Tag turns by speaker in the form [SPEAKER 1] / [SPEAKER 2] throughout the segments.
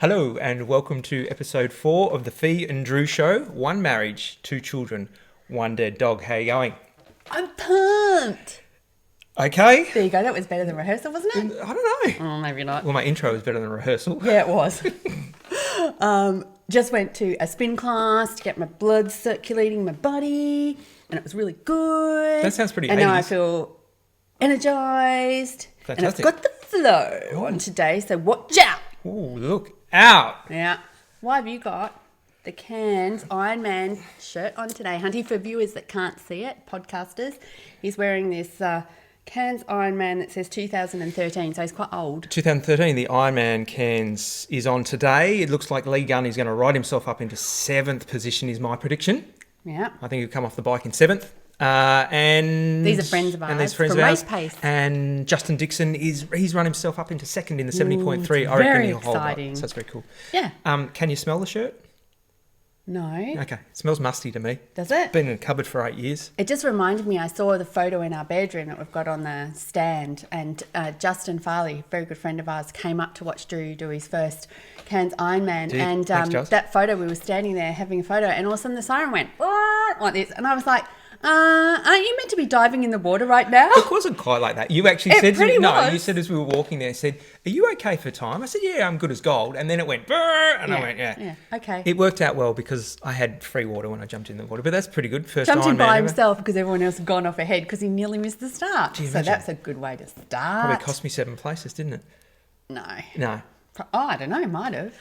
[SPEAKER 1] Hello and welcome to episode 4 of the Fee and Drew Show. 1 marriage, 2 children, 1 dead dog. How you going?
[SPEAKER 2] I'm pumped.
[SPEAKER 1] Okay.
[SPEAKER 2] There you go. That was better than rehearsal, wasn't it?
[SPEAKER 1] I don't know.
[SPEAKER 2] Oh, maybe not.
[SPEAKER 1] Well, my intro was better than rehearsal.
[SPEAKER 2] Yeah, it was. Just went to a spin class to get my blood circulating my body, and it was really good.
[SPEAKER 1] That sounds pretty
[SPEAKER 2] And
[SPEAKER 1] 80s.
[SPEAKER 2] now I feel energized.
[SPEAKER 1] Fantastic.
[SPEAKER 2] And I've got the flow on today, so watch out.
[SPEAKER 1] Ooh, look out.
[SPEAKER 2] Yeah. Why have you got the Cairns Iron Man shirt on today, Hunty? For viewers that can't see it, podcasters, he's wearing this Cairns Iron Man that says 2013, so he's quite old.
[SPEAKER 1] 2013, the Iron Man Cairns is on today. It looks like Lee Gunn is going to ride himself up into 7th position is my prediction.
[SPEAKER 2] Yeah.
[SPEAKER 1] I think he'll come off the bike in 7th. And
[SPEAKER 2] these are friends of ours.
[SPEAKER 1] And these friends
[SPEAKER 2] from
[SPEAKER 1] of ours.
[SPEAKER 2] Race Pace.
[SPEAKER 1] And Justin Dixon he's run himself up into 2nd in the 70.3. I reckon
[SPEAKER 2] very
[SPEAKER 1] he'll hold up.
[SPEAKER 2] exciting.
[SPEAKER 1] So that's very cool.
[SPEAKER 2] Yeah.
[SPEAKER 1] Can you smell the shirt?
[SPEAKER 2] No.
[SPEAKER 1] Okay. It smells musty to me.
[SPEAKER 2] Does it?
[SPEAKER 1] Been in a cupboard for 8 years.
[SPEAKER 2] It just reminded me, I saw the photo in our bedroom that we've got on the stand, and Justin Farley, a very good friend of ours, came up to watch Drew do his first Cairns Iron Man.
[SPEAKER 1] Dude,
[SPEAKER 2] and
[SPEAKER 1] thanks, Joss.
[SPEAKER 2] that photo, we were standing there having a photo, and all of a sudden the siren went like this, and I was like, aren't you meant to be diving in the water right now?
[SPEAKER 1] It wasn't quite like that. You actually said to me,
[SPEAKER 2] was.
[SPEAKER 1] you said as we were walking there, said, are you okay for time? I said, yeah, I'm good as gold. And then it went, brr, and I went,
[SPEAKER 2] Yeah, okay.
[SPEAKER 1] It worked out well because I had free water when I jumped in the water, but that's pretty good. First
[SPEAKER 2] Jumped in
[SPEAKER 1] Iron Man
[SPEAKER 2] by
[SPEAKER 1] ever.
[SPEAKER 2] himself because everyone else had gone off ahead because he nearly missed the start.
[SPEAKER 1] you
[SPEAKER 2] So
[SPEAKER 1] imagine?
[SPEAKER 2] that's a good way to start.
[SPEAKER 1] Probably cost me 7 places, didn't it?
[SPEAKER 2] No.
[SPEAKER 1] No.
[SPEAKER 2] Oh, I don't know, might have.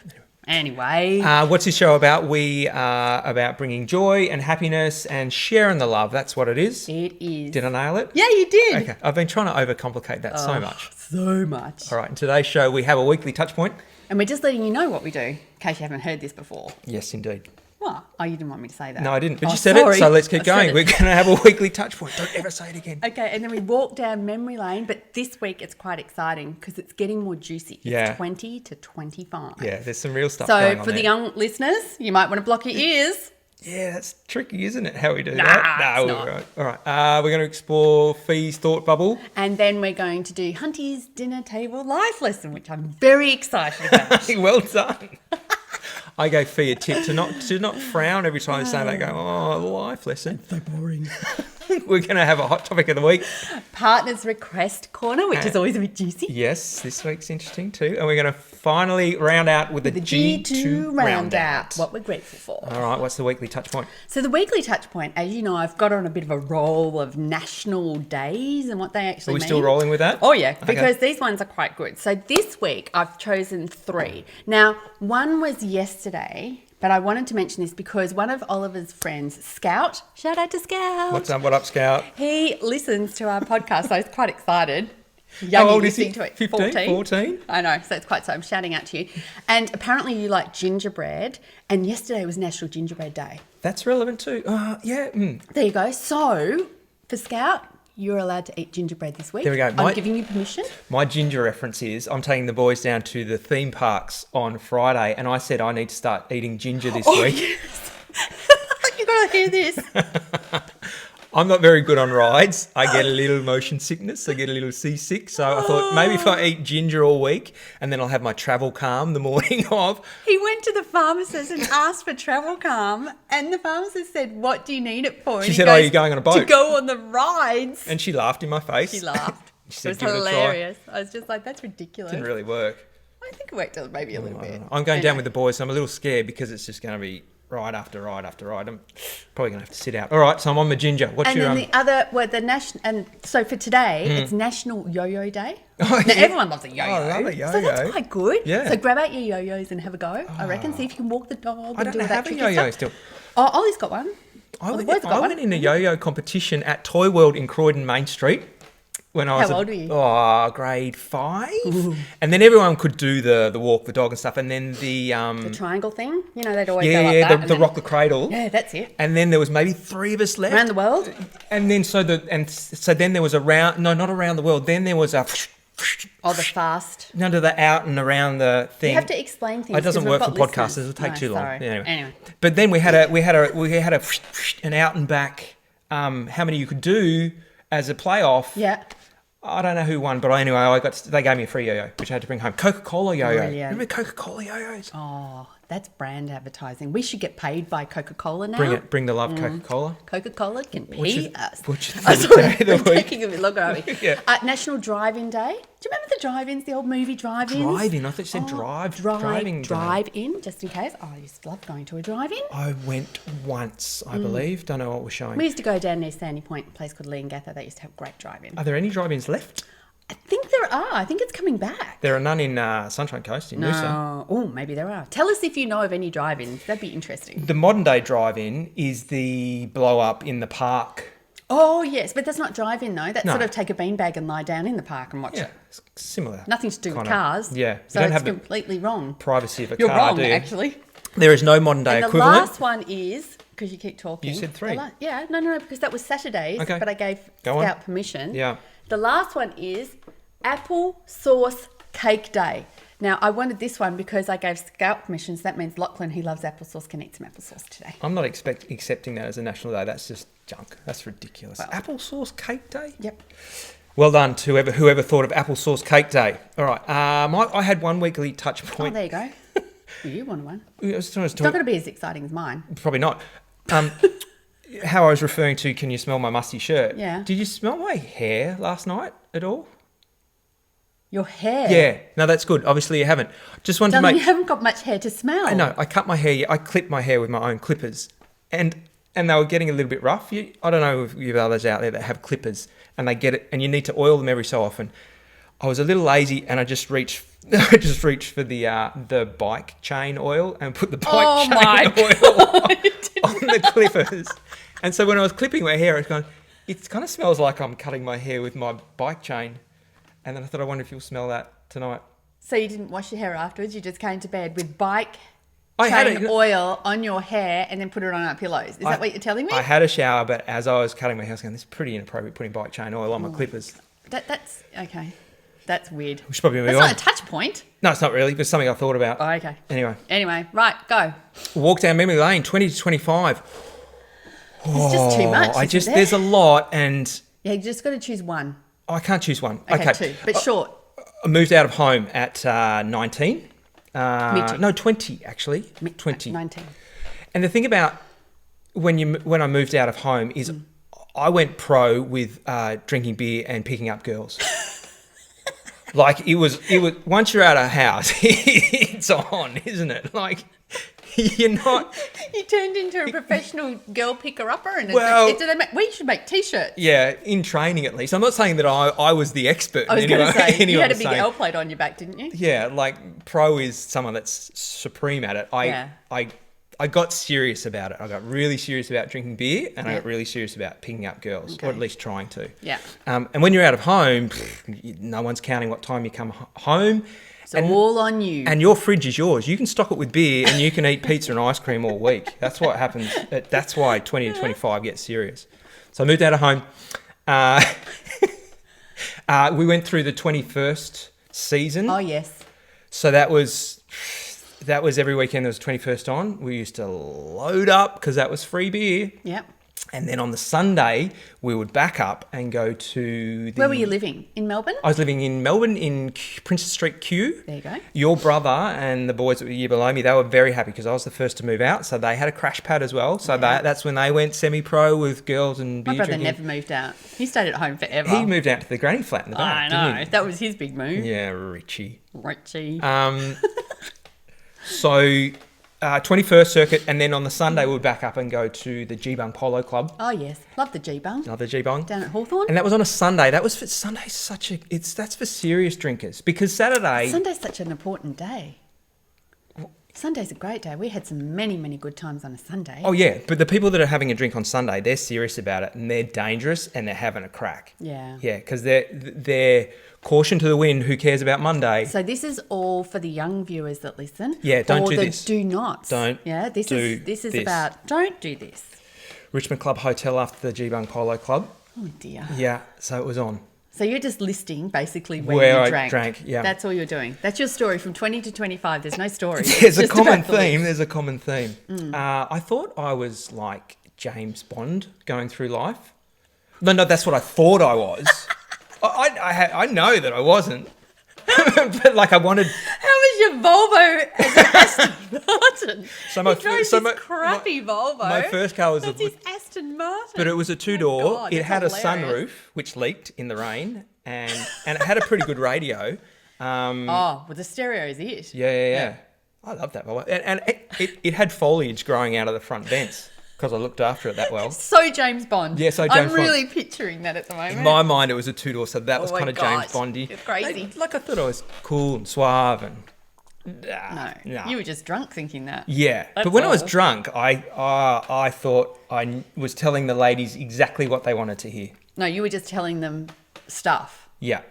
[SPEAKER 2] Anyway.
[SPEAKER 1] What's this show about? We are about bringing joy and happiness and sharing the love. That's what it is.
[SPEAKER 2] It is.
[SPEAKER 1] Did I nail it?
[SPEAKER 2] Yeah, you did.
[SPEAKER 1] Okay. I've been trying to overcomplicate that so much.
[SPEAKER 2] So much.
[SPEAKER 1] All right. In today's show, we have a weekly touch point.
[SPEAKER 2] And we're just letting you know what we do, in case you haven't heard this before.
[SPEAKER 1] Yes, indeed.
[SPEAKER 2] What? Oh, you didn't want me to say that.
[SPEAKER 1] No, I didn't. But
[SPEAKER 2] Oh,
[SPEAKER 1] you said
[SPEAKER 2] sorry.
[SPEAKER 1] it, so let's keep
[SPEAKER 2] I said
[SPEAKER 1] going.
[SPEAKER 2] it.
[SPEAKER 1] We're going to have a weekly touch point. Don't ever say it again.
[SPEAKER 2] Okay, and then we walk down memory lane, but this week it's quite exciting because it's getting more juicy. It's
[SPEAKER 1] Yeah.
[SPEAKER 2] 20 to 25.
[SPEAKER 1] Yeah, there's some real stuff going
[SPEAKER 2] So
[SPEAKER 1] on
[SPEAKER 2] for the
[SPEAKER 1] there.
[SPEAKER 2] young listeners, you might want to block your ears.
[SPEAKER 1] Yeah, that's tricky, isn't it, how we do
[SPEAKER 2] Nah,
[SPEAKER 1] that?
[SPEAKER 2] it's
[SPEAKER 1] No,
[SPEAKER 2] not.
[SPEAKER 1] right. All right. We're going to explore Fee's thought bubble.
[SPEAKER 2] And then we're going to do Hunty's dinner table life lesson, which I'm very excited about.
[SPEAKER 1] Well done. I gave Fee a tip to not frown every time they say that. Go, oh, life lesson.
[SPEAKER 2] So boring.
[SPEAKER 1] We're going to have a hot topic of the week.
[SPEAKER 2] Partners request corner, which is always a bit juicy.
[SPEAKER 1] Yes, this week's interesting too. And we're going to finally round out with the G2 round out.
[SPEAKER 2] What we're grateful for.
[SPEAKER 1] All right, what's the weekly touch point?
[SPEAKER 2] So the weekly touch point, as you know, I've got on a bit of a roll of national days and what they actually
[SPEAKER 1] Are we
[SPEAKER 2] mean.
[SPEAKER 1] still rolling with that?
[SPEAKER 2] Oh yeah,
[SPEAKER 1] Okay.
[SPEAKER 2] because these ones are quite good. So this week I've chosen 3. Now, one was yesterday, but I wanted to mention this because one of Oliver's friends, Scout, shout out to Scout.
[SPEAKER 1] What's up? What up, Scout?
[SPEAKER 2] He listens to our podcast, so I was quite excited.
[SPEAKER 1] How old is he?
[SPEAKER 2] listening to it.
[SPEAKER 1] 15, 14?
[SPEAKER 2] I know, so it's quite so. I'm shouting out to you. And apparently you like gingerbread, and yesterday was National Gingerbread Day.
[SPEAKER 1] That's relevant too. Yeah.
[SPEAKER 2] There you go. So, for Scout, you're allowed to eat gingerbread this week.
[SPEAKER 1] There we go.
[SPEAKER 2] I'm giving you permission.
[SPEAKER 1] My ginger reference is I'm taking the boys down to the theme parks on Friday, and I said I need to start eating ginger this week.
[SPEAKER 2] Yes. You've got to hear this.
[SPEAKER 1] I'm not very good on rides. I get a little motion sickness. I get a little seasick. So I thought maybe if I eat ginger all week and then I'll have my travel calm the morning of.
[SPEAKER 2] He went to the pharmacist and asked for travel calm, and the pharmacist said, "What do you need it for?" And
[SPEAKER 1] She
[SPEAKER 2] he
[SPEAKER 1] said,
[SPEAKER 2] goes,
[SPEAKER 1] "Oh, you're going on a boat."
[SPEAKER 2] To go on the rides.
[SPEAKER 1] And she laughed in my face.
[SPEAKER 2] She laughed.
[SPEAKER 1] She
[SPEAKER 2] It
[SPEAKER 1] said,
[SPEAKER 2] was
[SPEAKER 1] "Give it a try."
[SPEAKER 2] hilarious. I was just like, that's ridiculous.
[SPEAKER 1] Didn't really work.
[SPEAKER 2] I think it worked maybe a little
[SPEAKER 1] I don't
[SPEAKER 2] bit.
[SPEAKER 1] know. I'm going down
[SPEAKER 2] Anyway.
[SPEAKER 1] with the boys, so I'm a little scared because it's just going to be ride after ride after ride. I'm probably going to have to sit out. All right, so I'm on my ginger. What's
[SPEAKER 2] And
[SPEAKER 1] your
[SPEAKER 2] then the other, well, the national, and so for today, it's National Yo-Yo Day.
[SPEAKER 1] Oh,
[SPEAKER 2] Now,
[SPEAKER 1] yeah.
[SPEAKER 2] everyone loves a yo-yo.
[SPEAKER 1] Oh, I love a
[SPEAKER 2] So
[SPEAKER 1] yo-yo.
[SPEAKER 2] that's quite good.
[SPEAKER 1] Yeah.
[SPEAKER 2] So grab out your yo-yos and have a go, I reckon. See if you can walk the dog
[SPEAKER 1] I
[SPEAKER 2] and
[SPEAKER 1] don't
[SPEAKER 2] do all that
[SPEAKER 1] have a
[SPEAKER 2] tricky
[SPEAKER 1] yo-yo
[SPEAKER 2] stuff.
[SPEAKER 1] still.
[SPEAKER 2] Oh, Ollie's got one.
[SPEAKER 1] I
[SPEAKER 2] the
[SPEAKER 1] went,
[SPEAKER 2] boys have got
[SPEAKER 1] I
[SPEAKER 2] one.
[SPEAKER 1] went in a yo-yo competition at Toy World in Croydon Main Street when I was
[SPEAKER 2] How old were you?
[SPEAKER 1] grade 5. And then everyone could do the walk the dog and stuff. And then the
[SPEAKER 2] Triangle thing. You know, they'd always go
[SPEAKER 1] yeah,
[SPEAKER 2] like
[SPEAKER 1] yeah,
[SPEAKER 2] that.
[SPEAKER 1] the
[SPEAKER 2] and then-
[SPEAKER 1] rock the cradle.
[SPEAKER 2] Yeah, that's it.
[SPEAKER 1] And then there was maybe 3 of us left.
[SPEAKER 2] Around the world.
[SPEAKER 1] And then so then there was not around the world. Then there was a
[SPEAKER 2] Oh, the fast.
[SPEAKER 1] under the out and around the thing.
[SPEAKER 2] You have to explain things.
[SPEAKER 1] It doesn't
[SPEAKER 2] 'cause we've
[SPEAKER 1] work for
[SPEAKER 2] got
[SPEAKER 1] podcasters.
[SPEAKER 2] listeners.
[SPEAKER 1] It'll take
[SPEAKER 2] No,
[SPEAKER 1] too long.
[SPEAKER 2] sorry. Anyway.
[SPEAKER 1] But then we had an out and back. How many you could do as a playoff?
[SPEAKER 2] Yeah.
[SPEAKER 1] I don't know who won, but anyway, they gave me a free yo-yo, which I had to bring home. Coca-Cola yo-yo.
[SPEAKER 2] Brilliant.
[SPEAKER 1] Remember Coca-Cola yo-yos?
[SPEAKER 2] Oh, that's brand advertising. We should get paid by Coca-Cola now.
[SPEAKER 1] Bring the love, Coca-Cola.
[SPEAKER 2] Coca-Cola can pay us.
[SPEAKER 1] Which is
[SPEAKER 2] Oh,
[SPEAKER 1] the
[SPEAKER 2] sorry,
[SPEAKER 1] day of the
[SPEAKER 2] we're
[SPEAKER 1] week.
[SPEAKER 2] taking a bit longer, aren't we?
[SPEAKER 1] Yeah.
[SPEAKER 2] National Drive-In Day. Do you remember the drive-ins, the old movie drive-ins?
[SPEAKER 1] Drive-in. I thought you said driving day.
[SPEAKER 2] Drive-in, just in case. Oh, I used to love going to a drive-in.
[SPEAKER 1] I went once, I believe. Don't know what was showing.
[SPEAKER 2] We used to go down near Sandy Point, a place called Leongatha. They used to have great drive-in.
[SPEAKER 1] Are there any drive-ins left?
[SPEAKER 2] I think there are. I think it's coming back.
[SPEAKER 1] There are none in Sunshine Coast in Noosa.
[SPEAKER 2] No. Oh, maybe there are. Tell us if you know of any drive-ins. That'd be interesting.
[SPEAKER 1] The modern day drive-in is the blow-up in the park.
[SPEAKER 2] Oh, yes. But that's not drive-in, though. That's
[SPEAKER 1] No.
[SPEAKER 2] sort of take a beanbag and lie down in the park and watch
[SPEAKER 1] Yeah,
[SPEAKER 2] it.
[SPEAKER 1] it's similar.
[SPEAKER 2] Nothing to do with
[SPEAKER 1] kind of-
[SPEAKER 2] cars.
[SPEAKER 1] Yeah. You
[SPEAKER 2] So
[SPEAKER 1] don't
[SPEAKER 2] it's
[SPEAKER 1] have the
[SPEAKER 2] completely wrong.
[SPEAKER 1] privacy of a
[SPEAKER 2] You're
[SPEAKER 1] car,
[SPEAKER 2] wrong,
[SPEAKER 1] do you?
[SPEAKER 2] actually.
[SPEAKER 1] There is no modern day
[SPEAKER 2] And the
[SPEAKER 1] equivalent.
[SPEAKER 2] last one is, because you keep talking.
[SPEAKER 1] You said 3.
[SPEAKER 2] Yeah, no, because that was Saturdays,
[SPEAKER 1] Okay.
[SPEAKER 2] but I gave
[SPEAKER 1] Go on.
[SPEAKER 2] Scout permission.
[SPEAKER 1] Yeah.
[SPEAKER 2] The last one is Apple Sauce Cake Day. Now, I wanted this one because I gave Scout permission, so that means Lachlan, who loves applesauce, can eat some applesauce today.
[SPEAKER 1] I'm not accepting that as a national day. That's just junk. That's ridiculous.
[SPEAKER 2] Well-
[SPEAKER 1] Applesauce cake day?
[SPEAKER 2] Yep.
[SPEAKER 1] Well done to whoever thought of applesauce cake day. All right. I had one weekly touch
[SPEAKER 2] Oh,
[SPEAKER 1] point.
[SPEAKER 2] there you go. You wanted one.
[SPEAKER 1] It's
[SPEAKER 2] It's not going to be as exciting as mine.
[SPEAKER 1] probably not. How I was referring to, can you smell my musty shirt?
[SPEAKER 2] Yeah.
[SPEAKER 1] Did you smell my hair last night at all?
[SPEAKER 2] Your hair.
[SPEAKER 1] Yeah. No, that's good. Obviously you haven't. Just wanted to
[SPEAKER 2] Darling,
[SPEAKER 1] make...
[SPEAKER 2] you haven't got much hair to smell.
[SPEAKER 1] I know. I cut my hair. I clipped my hair with my own clippers, and they were getting a little bit rough. I don't know if you have others out there that have clippers, and they get it, and you need to oil them every so often. I was a little lazy, and I just reached for the bike chain oil and put the bike chain oil on the clippers. And so when I was clipping my hair, I was going, it kind of smells like I'm cutting my hair with my bike chain. And then I thought, I wonder if you'll smell that tonight.
[SPEAKER 2] So you didn't wash your hair afterwards? You just came to bed with bike
[SPEAKER 1] I had
[SPEAKER 2] chain oil on your hair and then put it on our pillows. Is that what you're telling me?
[SPEAKER 1] I had a shower, but as I was cutting my hair, I was going, this is pretty inappropriate putting bike chain oil on my clippers.
[SPEAKER 2] That's okay. That's weird.
[SPEAKER 1] We should probably move
[SPEAKER 2] That's
[SPEAKER 1] on.
[SPEAKER 2] not a touch point.
[SPEAKER 1] No, it's not really. It's something I thought about.
[SPEAKER 2] Oh, okay.
[SPEAKER 1] Anyway,
[SPEAKER 2] Right, go.
[SPEAKER 1] walk down memory lane, 20 to 25.
[SPEAKER 2] It's just too much. isn't there?
[SPEAKER 1] There's a lot, and
[SPEAKER 2] Yeah, you just got to choose one.
[SPEAKER 1] I can't choose one.
[SPEAKER 2] Okay, two, but short.
[SPEAKER 1] I moved out of home at 19.
[SPEAKER 2] Mid-20.
[SPEAKER 1] No, 20 actually. 20.
[SPEAKER 2] 19.
[SPEAKER 1] And the thing about when I moved out of home is I went pro with drinking beer and picking up girls. Like it was once you're out of house, it's on, isn't it? Like you're not.
[SPEAKER 2] You turned into a professional girl picker-upper, and
[SPEAKER 1] Well-
[SPEAKER 2] we should make T-shirts.
[SPEAKER 1] Yeah, in training at least. I'm not saying that I was the expert.
[SPEAKER 2] I was
[SPEAKER 1] in
[SPEAKER 2] going to say,
[SPEAKER 1] any
[SPEAKER 2] you
[SPEAKER 1] way
[SPEAKER 2] had a
[SPEAKER 1] I'm
[SPEAKER 2] big
[SPEAKER 1] saying.
[SPEAKER 2] L plate on your back, didn't you?
[SPEAKER 1] Yeah, like pro is someone that's supreme at it. I got serious about it. I got really serious about drinking beer, and I got really serious about picking up girls, or at least trying to.
[SPEAKER 2] Yeah.
[SPEAKER 1] And when you're out of home, no one's counting what time you come home.
[SPEAKER 2] It's all on you.
[SPEAKER 1] And your fridge is yours. You can stock it with beer, and you can eat pizza and ice cream all week. That's what happens. That's why 20 to 25 gets serious. So I moved out of home. We went through the 21st season.
[SPEAKER 2] Oh, yes.
[SPEAKER 1] So that was every weekend there was 21st on. We used to load up because that was free beer.
[SPEAKER 2] Yep.
[SPEAKER 1] And then on the Sunday, we would back up and go to the...
[SPEAKER 2] Where were you living? In Melbourne?
[SPEAKER 1] I was living in Melbourne in Princess Street Q.
[SPEAKER 2] There you go.
[SPEAKER 1] Your brother and the boys that were a year below me, they were very happy because I was the first to move out. So they had a crash pad as well. So that's when they went semi-pro with girls and beer
[SPEAKER 2] My brother
[SPEAKER 1] drinking.
[SPEAKER 2] never moved out. He stayed at home forever.
[SPEAKER 1] He moved out to the granny flat in the back,
[SPEAKER 2] I
[SPEAKER 1] didn't
[SPEAKER 2] know.
[SPEAKER 1] he?
[SPEAKER 2] That was his big move.
[SPEAKER 1] Yeah, Richie.
[SPEAKER 2] Richie.
[SPEAKER 1] So 21st circuit, and then on the Sunday we'll back up and go to the G-Bung Polo Club.
[SPEAKER 2] Oh, yes. Love the G-Bung.
[SPEAKER 1] Another G-Bung.
[SPEAKER 2] Down at Hawthorn.
[SPEAKER 1] And that was on a Sunday. That was for Sunday's that's for serious drinkers because Saturday.
[SPEAKER 2] Sunday's such an important day. Sunday's a great day. We had many, many good times on a Sunday.
[SPEAKER 1] Oh yeah, but the people that are having a drink on Sunday, they're serious about it and they're dangerous and they're having a crack.
[SPEAKER 2] Yeah.
[SPEAKER 1] Yeah, because they're caution to the wind. Who cares about Monday?
[SPEAKER 2] So this is all for the young viewers that listen.
[SPEAKER 1] Yeah, don't
[SPEAKER 2] or
[SPEAKER 1] do
[SPEAKER 2] the
[SPEAKER 1] this.
[SPEAKER 2] Do nots.
[SPEAKER 1] Don't
[SPEAKER 2] Yeah, this
[SPEAKER 1] do
[SPEAKER 2] is
[SPEAKER 1] this.
[SPEAKER 2] about don't do this.
[SPEAKER 1] Richmond Club Hotel after the G-Bung Polo Club.
[SPEAKER 2] Oh dear.
[SPEAKER 1] Yeah, so it was on.
[SPEAKER 2] So you're just listing basically where
[SPEAKER 1] Where
[SPEAKER 2] you
[SPEAKER 1] I
[SPEAKER 2] drank.
[SPEAKER 1] drank, yeah.
[SPEAKER 2] That's all you're doing. That's your story from 20 to 25. There's no story.
[SPEAKER 1] There's a
[SPEAKER 2] Just
[SPEAKER 1] common
[SPEAKER 2] about the list.
[SPEAKER 1] theme. There's a common theme. I thought I was like James Bond going through life. No, that's what I thought I was. I know that I wasn't. But like I wanted.
[SPEAKER 2] How was your Volvo as an Aston Martin?
[SPEAKER 1] So my
[SPEAKER 2] he drove this crappy Volvo.
[SPEAKER 1] My first car was
[SPEAKER 2] That's his Aston Martin.
[SPEAKER 1] but it was a 2-door.
[SPEAKER 2] God,
[SPEAKER 1] it had
[SPEAKER 2] that's
[SPEAKER 1] a
[SPEAKER 2] hilarious.
[SPEAKER 1] sunroof which leaked in the rain, and it had a pretty good radio.
[SPEAKER 2] Well, the stereo is it.
[SPEAKER 1] Yeah. I love that Volvo, and it had foliage growing out of the front vents because I looked after it that well.
[SPEAKER 2] So James Bond.
[SPEAKER 1] Yeah, so James
[SPEAKER 2] I'm
[SPEAKER 1] Bond.
[SPEAKER 2] really picturing that at the moment.
[SPEAKER 1] In my mind, it was a 2-door, so that was
[SPEAKER 2] Oh my
[SPEAKER 1] kind of
[SPEAKER 2] God,
[SPEAKER 1] James Bondy.
[SPEAKER 2] you're crazy.
[SPEAKER 1] Like I thought I was cool and suave and.
[SPEAKER 2] No, you were just drunk thinking that.
[SPEAKER 1] Yeah,
[SPEAKER 2] That's
[SPEAKER 1] but when I was
[SPEAKER 2] all.
[SPEAKER 1] drunk, I thought I was telling the ladies exactly what they wanted to hear.
[SPEAKER 2] No, you were just telling them stuff.
[SPEAKER 1] Yeah.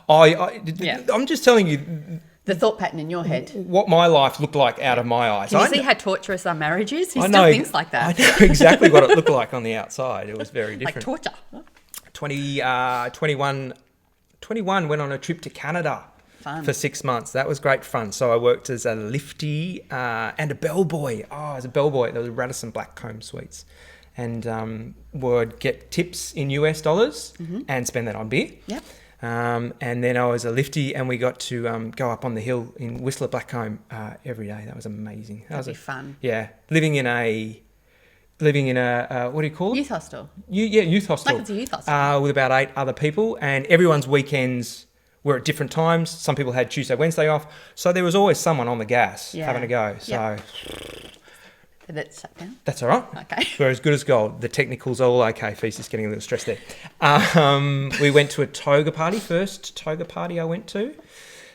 [SPEAKER 2] Yeah.
[SPEAKER 1] I'm just telling you
[SPEAKER 2] The thought pattern in your head.
[SPEAKER 1] what my life looked like out of my eyes.
[SPEAKER 2] Can you
[SPEAKER 1] I
[SPEAKER 2] see
[SPEAKER 1] kn-
[SPEAKER 2] how torturous our marriage is? He
[SPEAKER 1] I
[SPEAKER 2] still
[SPEAKER 1] know,
[SPEAKER 2] thinks like that.
[SPEAKER 1] I know exactly what it looked like on the outside. It was very
[SPEAKER 2] Like
[SPEAKER 1] different.
[SPEAKER 2] torture.
[SPEAKER 1] 21 went on a trip to Canada
[SPEAKER 2] Fun.
[SPEAKER 1] for 6 months. That was great fun. So I worked as a lifty and a bellboy. As a bellboy, there was Radisson Blackcomb Suites. And would get tips in US dollars and spend that on beer.
[SPEAKER 2] Yep.
[SPEAKER 1] And then I was a lifty, and we got to go up on the hill in Whistler Blackcomb every day. That was amazing.
[SPEAKER 2] That'd be fun.
[SPEAKER 1] Yeah, living in a what do you call it?
[SPEAKER 2] Youth hostel.
[SPEAKER 1] Youth hostel.
[SPEAKER 2] Like it's a youth hostel.
[SPEAKER 1] With about 8 other people, and everyone's weekends were at different times. Some people had Tuesday, Wednesday off, so there was always someone on the gas
[SPEAKER 2] Yeah.
[SPEAKER 1] having a go. So
[SPEAKER 2] Yep. Did that shut down?
[SPEAKER 1] that's all right.
[SPEAKER 2] Okay.
[SPEAKER 1] We're as good as gold. The technical's all okay. Feast is getting a little stressed there. We went to a toga party, first toga party I went to.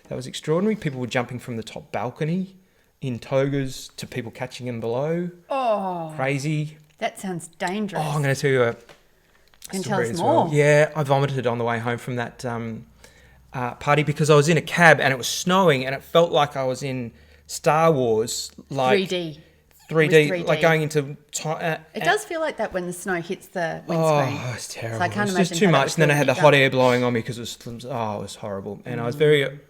[SPEAKER 1] That was extraordinary. People were jumping from the top balcony in togas to people catching them below.
[SPEAKER 2] Oh,
[SPEAKER 1] Crazy.
[SPEAKER 2] that sounds dangerous.
[SPEAKER 1] Oh, I'm going to tell you a
[SPEAKER 2] Can you
[SPEAKER 1] story
[SPEAKER 2] tell us
[SPEAKER 1] as well.
[SPEAKER 2] more?
[SPEAKER 1] Yeah, I vomited on the way home from that party because I was in a cab and it was snowing and it felt like I was in Star Wars, like
[SPEAKER 2] 3D.
[SPEAKER 1] 3D,
[SPEAKER 2] 3D.
[SPEAKER 1] like going into time.
[SPEAKER 2] It does feel like that when the snow hits the windscreen.
[SPEAKER 1] Oh, it's terrible.
[SPEAKER 2] So I can't
[SPEAKER 1] it was just
[SPEAKER 2] imagine
[SPEAKER 1] too
[SPEAKER 2] how that
[SPEAKER 1] much.
[SPEAKER 2] would
[SPEAKER 1] And then I
[SPEAKER 2] feel
[SPEAKER 1] had the
[SPEAKER 2] when
[SPEAKER 1] hot
[SPEAKER 2] you're
[SPEAKER 1] air blowing on me because it was horrible. And I was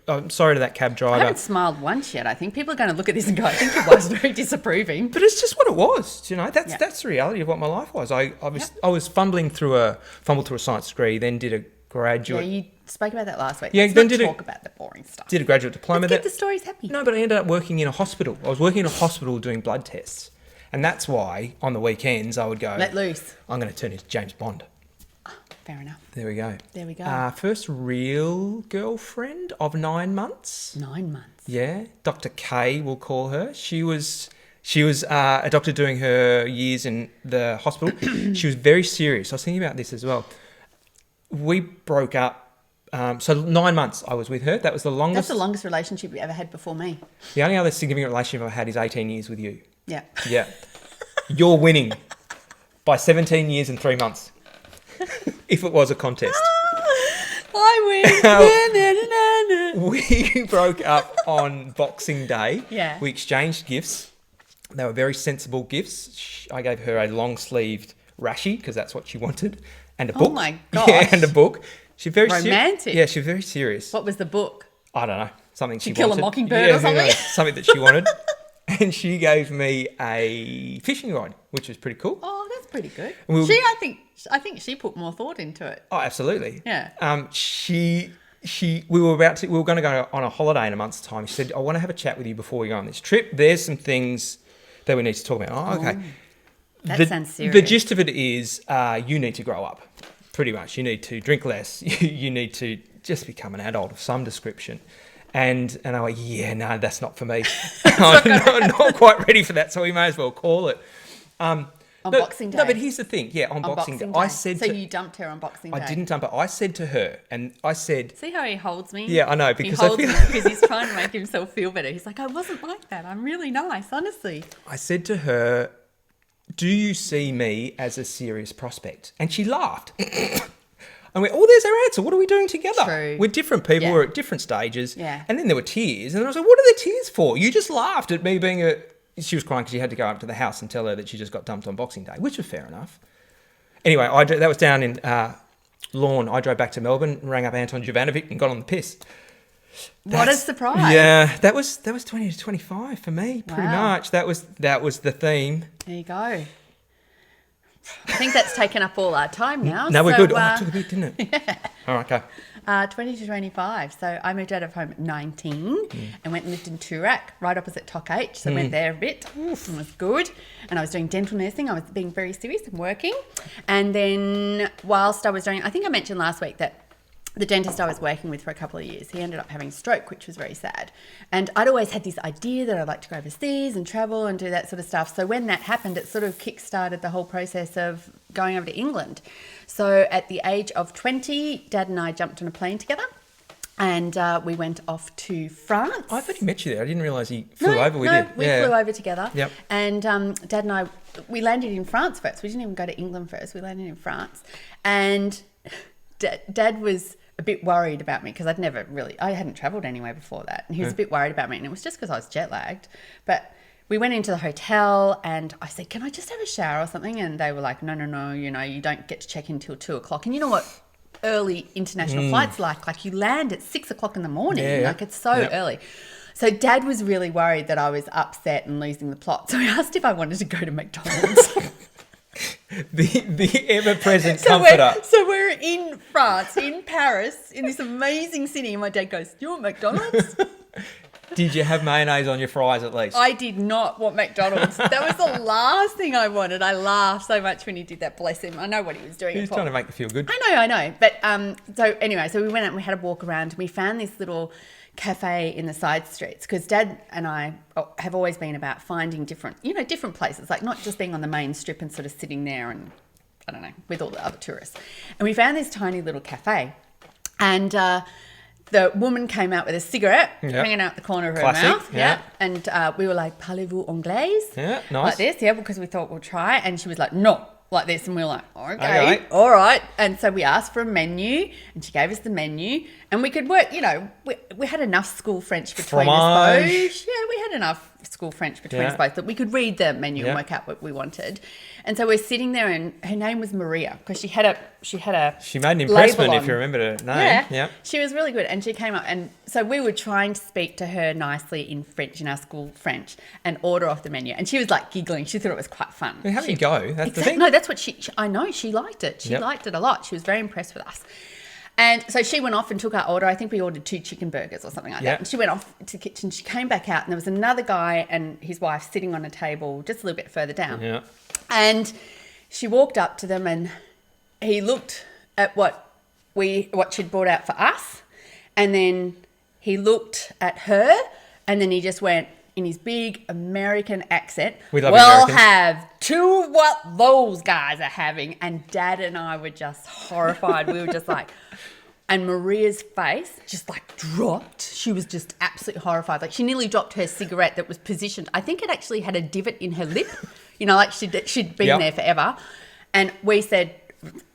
[SPEAKER 1] I'm sorry to that cab
[SPEAKER 2] I
[SPEAKER 1] driver.
[SPEAKER 2] haven't smiled once yet. I think people are going to look at this and go, I think it was very disapproving.
[SPEAKER 1] But it's just what it was, you know. That's
[SPEAKER 2] Yeah.
[SPEAKER 1] that's the reality of what my life was. I was fumbled through a science degree, then did a
[SPEAKER 2] Yeah,
[SPEAKER 1] graduate
[SPEAKER 2] you spoke about that last week.
[SPEAKER 1] Yeah,
[SPEAKER 2] Let's
[SPEAKER 1] then
[SPEAKER 2] not
[SPEAKER 1] did it-
[SPEAKER 2] talk about the boring stuff.
[SPEAKER 1] did a graduate diploma.
[SPEAKER 2] Let's keep the stories happy.
[SPEAKER 1] No, but I ended up working in a hospital. I was working in a hospital doing blood tests, and that's why on the weekends I would go.
[SPEAKER 2] Let loose.
[SPEAKER 1] I'm going to turn into James Bond.
[SPEAKER 2] Fair enough.
[SPEAKER 1] There we go.
[SPEAKER 2] There we go.
[SPEAKER 1] First real girlfriend of 9 months.
[SPEAKER 2] 9 months.
[SPEAKER 1] Yeah, Dr. K, we'll call her. She was a doctor doing her years in the hospital. She was very serious. I was thinking about this as well. We broke up. So 9 months I was with her. That was the
[SPEAKER 2] That's
[SPEAKER 1] longest.
[SPEAKER 2] the longest relationship you ever had before me.
[SPEAKER 1] The only other significant relationship I've had is 18 years with you.
[SPEAKER 2] Yeah.
[SPEAKER 1] Yeah. You're winning by 17 years and 3 months. If it was a contest.
[SPEAKER 2] I win.
[SPEAKER 1] We broke up on Boxing Day.
[SPEAKER 2] Yeah.
[SPEAKER 1] We exchanged gifts. They were very sensible gifts. I gave her a long-sleeved rashi because that's what she wanted, and a book.
[SPEAKER 2] Oh my
[SPEAKER 1] Yeah,
[SPEAKER 2] gosh.
[SPEAKER 1] and a book. She's very
[SPEAKER 2] Romantic.
[SPEAKER 1] Yeah, she's very serious.
[SPEAKER 2] What was the book?
[SPEAKER 1] I don't know, something she
[SPEAKER 2] To Kill a
[SPEAKER 1] wanted.
[SPEAKER 2] Mockingbird or
[SPEAKER 1] Yeah, who
[SPEAKER 2] something?
[SPEAKER 1] knows? Something that she wanted. And she gave me a fishing rod, which was pretty cool.
[SPEAKER 2] Oh, that's pretty good.
[SPEAKER 1] We'll-
[SPEAKER 2] I think she put more thought into it.
[SPEAKER 1] Oh, absolutely.
[SPEAKER 2] Yeah.
[SPEAKER 1] We were going to go on a holiday in a month's time. She said, I want to have a chat with you before we go on this trip. There's some things that we need to talk about. Oh, okay.
[SPEAKER 2] That sounds serious.
[SPEAKER 1] The gist of it is you need to grow up, pretty much. You need to drink less. You need to just become an adult of some description. And I went, yeah, no, that's not for me. I'm not quite ready for that, so we may as well call it.
[SPEAKER 2] On Boxing Day.
[SPEAKER 1] No, but here's the thing. Yeah, on Boxing Day. I said
[SPEAKER 2] so
[SPEAKER 1] to,
[SPEAKER 2] you dumped her on Boxing Day.
[SPEAKER 1] I didn't dump it. I said to her, and I said,
[SPEAKER 2] See how he holds me?
[SPEAKER 1] yeah, I know,
[SPEAKER 2] He
[SPEAKER 1] because I
[SPEAKER 2] holds
[SPEAKER 1] feel
[SPEAKER 2] me because he's trying to make himself feel better. He's like, I wasn't like that. I'm really nice, honestly.
[SPEAKER 1] I said to her, do you see me as a serious prospect? And she laughed. I went, oh, there's our answer. What are we doing together?
[SPEAKER 2] True.
[SPEAKER 1] We're different people.
[SPEAKER 2] Yeah.
[SPEAKER 1] We're at different stages.
[SPEAKER 2] Yeah.
[SPEAKER 1] And then there were tears. And I was like, what are the tears for? You just laughed at me being She was crying because she had to go up to the house and tell her that she just got dumped on Boxing Day, which was fair enough. Anyway, that was down in Lorne. I drove back to Melbourne, rang up Anton Jovanovic and got on the piss.
[SPEAKER 2] What a surprise.
[SPEAKER 1] Yeah, that was 20 to 25 for me, pretty
[SPEAKER 2] Wow.
[SPEAKER 1] much. That was the theme.
[SPEAKER 2] There you go. I think that's taken up all our time now.
[SPEAKER 1] No, we're
[SPEAKER 2] so,
[SPEAKER 1] good. Oh, it took a bit, didn't it? Oh, okay.
[SPEAKER 2] 20 to 25. So I moved out of home at 19 and went and lived in Toorak, right opposite Toc H. So I went there a bit and it was good. And I was doing dental nursing. I was being very serious and working. And then whilst I was doing, I think I mentioned last week that the dentist I was working with for a couple of years, he ended up having a stroke, which was very sad. And I'd always had this idea that I'd like to go overseas and travel and do that sort of stuff. So when that happened, it sort of kick-started the whole process of going over to England. So at the age of 20, Dad and I jumped on a plane together and we went off to France.
[SPEAKER 1] I thought he met you there. I didn't realise he flew over with you.
[SPEAKER 2] No, we flew over together.
[SPEAKER 1] Yep.
[SPEAKER 2] And Dad and I, we landed in France first. We didn't even go to England first. We landed in France. And Dad was a bit worried about me because I hadn't travelled anywhere before that. And he was a bit worried about me. And it was just because I was jet lagged. But we went into the hotel and I said, can I just have a shower or something? And they were like, no, you don't get to check in till 2 o'clock. And you know what early international flights like you land at 6 o'clock in the morning.
[SPEAKER 1] Yeah.
[SPEAKER 2] Like it's so early. So Dad was really worried that I was upset and losing the plot. So he asked if I wanted to go to McDonald's.
[SPEAKER 1] the ever-present comforter.
[SPEAKER 2] So we're in France, in Paris, in this amazing city. And my dad goes, you want McDonald's?
[SPEAKER 1] Did you have mayonnaise on your fries at least?
[SPEAKER 2] I did not want McDonald's. That was the last thing I wanted. I laughed so much when he did that. Bless him. I know what he was doing.
[SPEAKER 1] He was trying to make you feel good.
[SPEAKER 2] I know. But so anyway, so we went out and we had a walk around. And we found this little cafe in the side streets because Dad and I have always been about finding different places, like not just being on the main strip and sort of sitting there and, I don't know, with all the other tourists. And we found this tiny little cafe and the woman came out with a cigarette hanging out the corner of her mouth. Yeah. And we were like, parlez-vous anglais?
[SPEAKER 1] Yeah, nice.
[SPEAKER 2] Like this, because we thought we'll try. And she was like, no, like this. And we were like, okay, all right. And so we asked for a menu and she gave us the menu and we could work, we had enough school French between us both. Yeah, we had enough school French between us both that we could read the menu and work out what we wanted. And so we're sitting there and her name was Maria because she made an
[SPEAKER 1] impressment if you remember her name.
[SPEAKER 2] Yeah. She was really good and she came up and so we were trying to speak to her nicely in French, in our school French, and order off the menu. And she was like giggling. She thought it was quite fun.
[SPEAKER 1] How do you go? That's the thing.
[SPEAKER 2] No, that's what I know. She liked it. She liked it a lot. She was very impressed with us. And so she went off and took our order. I think we ordered 2 chicken burgers or something like that. And she went off to the kitchen. She came back out and there was another guy and his wife sitting on a table just a little bit further down.
[SPEAKER 1] Yeah.
[SPEAKER 2] And she walked up to them and he looked at what she'd brought out for us. And then he looked at her and then he just went in his big American accent,
[SPEAKER 1] we'll
[SPEAKER 2] have 2 what those guys are having. And Dad and I were just horrified. We were just like, and Maria's face just like dropped. She was just absolutely horrified. Like she nearly dropped her cigarette that was positioned. I think it actually had a divot in her lip, like she'd been there forever. And we said,